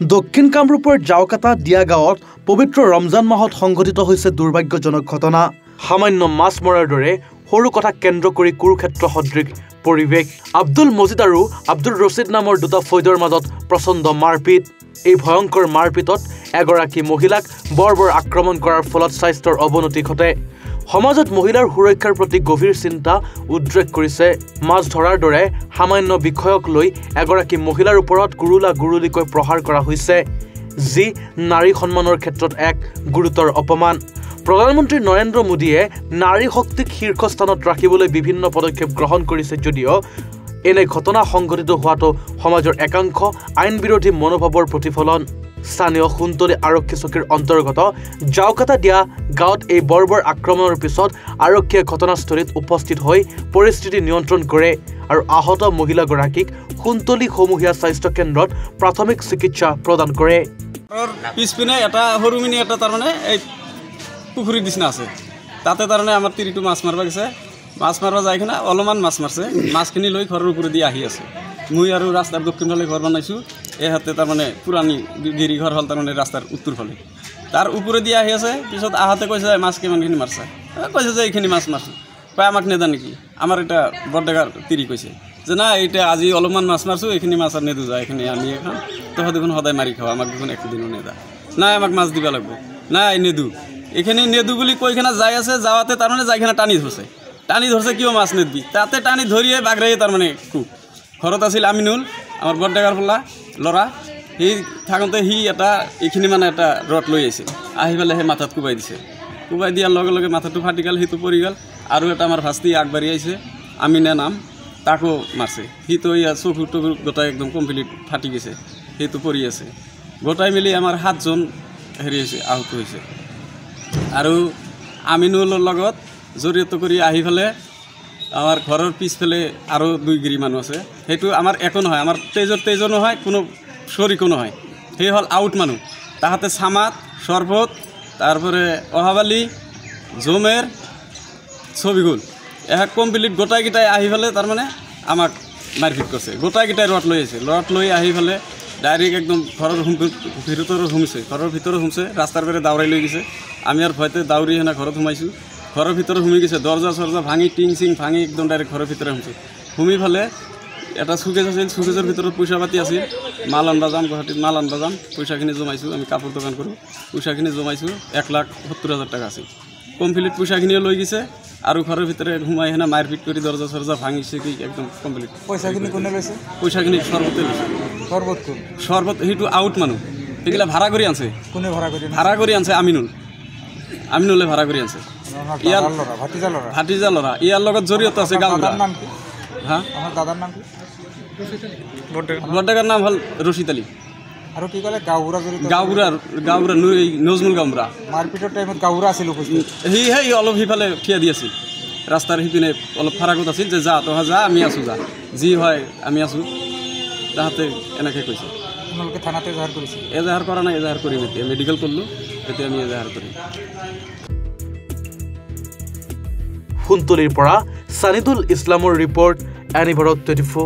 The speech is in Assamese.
দক্ষিণ কামৰূপৰ জাওকাটা দিয়া গাঁৱত পবিত্ৰ ৰমজান মাহত সংঘটিত হৈছে দুৰ্ভাগ্যজনক ঘটনা। সামান্য মাছ মৰাৰ দৰে সৰু কথা কেন্দ্ৰ কৰি কুৰুক্ষেত্ৰ সদৃশ পৰিৱেশ। আব্দুল মজিদ আৰু আব্দুল ৰছিদ নামৰ দুটা ফৈদৰ মাজত প্ৰচণ্ড মাৰপিট। এই ভয়ংকৰ মাৰপিটত এগৰাকী মহিলাক বৰ্বৰ আক্ৰমণ কৰাৰ ফলত স্বাস্থ্যৰ অৱনতি ঘটে। সমাজত মহিলাৰ সুৰক্ষাৰ প্ৰতি গভীৰ চিন্তা উদ্ৰেক কৰিছে। মাছ ধৰাৰ দৰে সামান্য বিষয়ক লৈ এগৰাকী মহিলাৰ ওপৰত গুৰুলিকৈ প্ৰহাৰ কৰা হৈছে, যি নাৰী সন্মানৰ ক্ষেত্ৰত এক গুৰুতৰ অপমান। প্ৰধানমন্ত্ৰী নৰেন্দ্ৰ মোদীয়ে নাৰী শক্তিক শীৰ্ষস্থানত ৰাখিবলৈ বিভিন্ন পদক্ষেপ গ্ৰহণ কৰিছে যদিও এনে ঘটনা সংঘটিত হোৱাটো সমাজৰ একাংশ আইন বিৰোধী মনোভাৱৰ প্ৰতিফলন। স্থানীয় সোণতলী আৰক্ষী চকীৰ অন্তৰ্গত জাওকাটা দিয়া গাঁৱত এই বৰ্বৰ আক্ৰমণৰ পিছত আৰক্ষীয়ে ঘটনাস্থলীত উপস্থিত হৈ পৰিস্থিতি নিয়ন্ত্ৰণ কৰে আৰু আহত মহিলাগৰাকীক সোণতলী সমূহীয়া স্বাস্থ্য কেন্দ্ৰত প্ৰাথমিক চিকিৎসা প্ৰদান কৰে। পিছপিনে এটা সৰুমিনি এটা তাৰমানে এই পুখুৰীৰ নিচিনা আছে, তাতে তাৰমানে আমাৰ তিৰিটো মাছ মাৰিব গৈছে। মাছ মাৰিব যাই কিনে অলপমান মাছ মাৰিছে, মাছখিনি লৈ ঘৰৰ ওপৰেদি আহি আছে। মই আৰু ৰাস্তাৰ দক্ষিণফালে ঘৰ বনাইছোঁ, এই হাতে তাৰমানে পুৰাণি গিৰিঘৰ হ'ল তাৰমানে ৰাস্তাৰ উত্তৰ ফালে, তাৰ ওপৰেদি আহি আছে। পিছত আহোঁতে কৈছে মাছ কিমানখিনি মাৰিছে, কৈছে যে এইখিনি মাছ মাৰিছোঁ। কয় আমাক নেদা নেকি? আমাৰ এটা বৰডেকাৰ তিৰি কৈছে যে নাই এতিয়া আজি অলপমান মাছ মাৰিছোঁ, এইখিনি মাছ আৰু নেদো, যায় এইখিনি আমি খাম, তহঁত দেখোন সদায় মাৰি খাওঁ, আমাক দেখোন একদিনো নেদা। নাই আমাক মাছ দিব লাগিব, নাই নেদো, এইখিনি নেদো বুলি কৈ কিনে যাই আছে। যাওঁতে তাৰমানে যাইখানে টানি ধৰছে কিয় মাছ নেদবি, তাতে টানি ধৰিয়ে বাগৰাইয়ে তাৰমানে খুব। ঘৰত আছিল আমিনুল, আমাৰ বৰডেকাৰ ফলা ল'ৰা, সি থাকোঁতে সি এইখিনি মানে এটা ৰড লৈ আহিছিল, আহি পেলাই সেই মাথাত কোবাই দিছে। কোবাই দিয়াৰ লগে লগে মাথাটো ফাটি গ'ল, সিটো পৰি গ'ল। আৰু এটা আমাৰ ভাস্তি আগবাঢ়ি আহিছে, আমিনা নাম, তাকো মাৰছে। সিটো ইয়াৰ চকু টকু গোটাই একদম কমপ্লিট ফাটি গৈছে, সেইটো পৰি আছে। গোটাই মেলি আমাৰ 7জন হেৰি হৈছে, আহত হৈছে। আৰু আমিনুলৰ লগত জড়িত কৰি আহি পেলাই আমাৰ ঘৰৰ পিছফালে আৰু 2 গিৰি মানুহ আছে। সেইটো আমাৰ একো নহয়, আমাৰ তেজৰ নহয়, কোনো শৰীকো নহয়। সেই হ'ল আউট মানুহ। তাহাঁতে চামাত, সৰবত, তাৰপৰে অহাবালি, জমেৰ, ছবিগুল এক কমপ্লিট গোটাইকেইটাই আহি পেলে তাৰমানে আমাক মাৰপিট কৰিছে। গোটাইকেইটাই ৰড লৈ আহিছে, ৰড লৈ আহি পেলে ডাইৰেক্ট একদম ঘৰৰ ভিতৰত সোমছে, ৰাস্তাৰ পেৰে দাউৰাই লৈ গৈছে। আমি আৰু ভয়তে দাউৰি সেনা ঘৰত সোমাইছোঁ। ঘৰৰ ভিতৰত সোমাই গৈছে, দৰ্জা চৰ্জা ভাঙি টিং চিং ভাঙি একদম ডাইৰেক্ট ঘৰৰ ভিতৰত সোমছে। সোমাই পেলে এটা চুকেজ আছিল, চুকেজৰ ভিতৰত পইচা পাতি আছিল। মাল আনবা যাম, গুৱাহাটীত মাল আনবা যাম, পইচাখিনি জমাইছোঁ। আমি কাপোৰ দোকান কৰোঁ, পইচাখিনি জমাইছোঁ। 1,70,000 টাকা আছিল। কমপ্লিট পইচাখিনিও লৈ গৈছে আৰু ঘৰৰ ভিতৰে সোমাই সেনা মাৰপিট কৰি দৰ্জা চৰ্জা ভাঙিছে কি একদম কমপ্লিট। পইচাখিনি কোনে লৈছে? পইচাখিনি সৰ্বতে লৈছে। সৰ্বত সেইটো আউট মানুহ, সেইগিলা ভাড়া কৰি আনছে। কোনে ভাড়া কৰি আনছে? আমিনুলে ভাড়া কৰি আনছে। ইয়াৰ ভাতিজা ল'ৰা, ইয়াৰ লগত জড়িত আছে গাঁওবুঢ়া। হা, আমাৰ দাদাৰ নাম কি? বৰডেকাৰ নাম হ'ল ৰছিদ আলী। আৰু কি ক'লে? গাঁওবুঢ়া নজমুল গাঁওবুঢ়া। মাৰপিটৰ টাইমত গাঁওবুঢ়া আছিল উপস্থিত। সেই অলপ সিফালে থিয়া দি আছিল, ৰাস্তাৰ সিপিনে অলপ ফাৰাকত আছিল যে যা তহা যা, আমি আছোঁ, যা যি হয় আমি আছোঁ। তাহাঁতে এনেকৈ কৈছে। আপোনালোকে থানাতে এজাহাৰ কৰিছে? এজাহাৰ কৰা নাই, এজাহাৰ কৰিম এতিয়া। মেডিকেল কৰিলোঁ, এতিয়া আমি এজাহাৰ কৰিম। সোণতলীৰ পৰা ছানিদুল ইছলামৰ ৰিপৰ্ট, এনি ভাৰত 24।